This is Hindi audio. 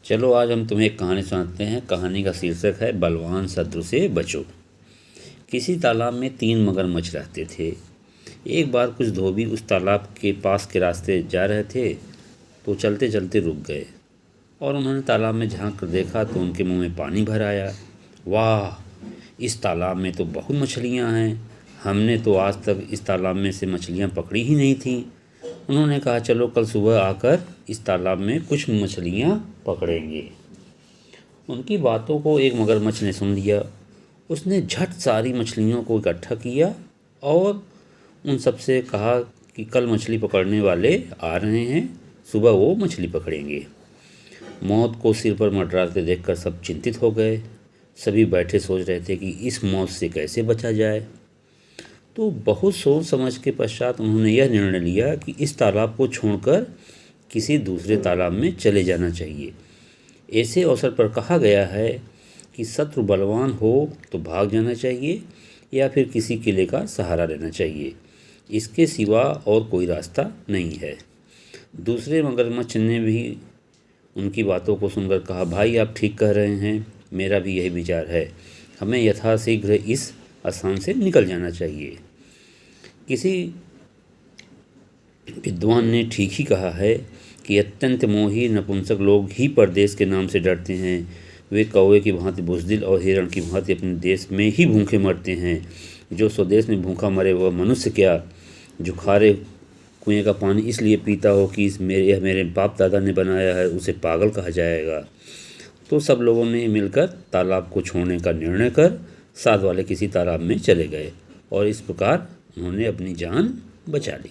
चलो आज हम तुम्हें एक कहानी सुनाते हैं। कहानी का शीर्षक है बलवान शत्रु से बचो। किसी तालाब में 3 मगरमच्छ रहते थे। एक बार कुछ धोबी उस तालाब के पास के रास्ते जा रहे थे तो चलते चलते रुक गए और उन्होंने तालाब में झांक कर देखा तो उनके मुंह में पानी भर आया। वाह, इस तालाब में तो बहुत मछलियाँ हैं। हमने तो आज तक इस तालाब में से मछलियाँ पकड़ी ही नहीं थीं। उन्होंने कहा, चलो कल सुबह आकर इस तालाब में कुछ मछलियाँ पकड़ेंगे। उनकी बातों को एक मगरमच्छ ने सुन लिया। उसने झट सारी मछलियों को इकट्ठा किया और उन सबसे कहा कि कल मछली पकड़ने वाले आ रहे हैं, सुबह वो मछली पकड़ेंगे। मौत को सिर पर मंडराते देखकर सब चिंतित हो गए। सभी बैठे सोच रहे थे कि इस मौत से कैसे बचा जाए। तो बहुत सोच समझ के पश्चात उन्होंने यह निर्णय लिया कि इस तालाब को छोड़कर किसी दूसरे तालाब में चले जाना चाहिए। ऐसे अवसर पर कहा गया है कि शत्रु बलवान हो तो भाग जाना चाहिए या फिर किसी किले का सहारा लेना चाहिए। इसके सिवा और कोई रास्ता नहीं है। दूसरे मगरमच्छ ने भी उनकी बातों को सुनकर कहा, भाई आप ठीक कह रहे हैं, मेरा भी यही विचार है। हमें यथाशीघ्र इस स्थान से निकल जाना चाहिए। किसी विद्वान ने ठीक ही कहा है कि अत्यंत मोही नपुंसक लोग ही परदेश के नाम से डरते हैं। वे कौवे की भांति बुज़दिल और हिरण की भांति अपने देश में ही भूखे मरते हैं। जो स्वदेश में भूखा मरे वह मनुष्य क्या, जो खारे कुएं का पानी इसलिए पीता हो कि मेरे बाप दादा ने बनाया है, उसे पागल कहा जाएगा। तो सब लोगों ने मिलकर तालाब को छोड़ने का निर्णय कर साथ वाले किसी तालाब में चले गए और इस प्रकार उन्होंने अपनी जान बचा ली।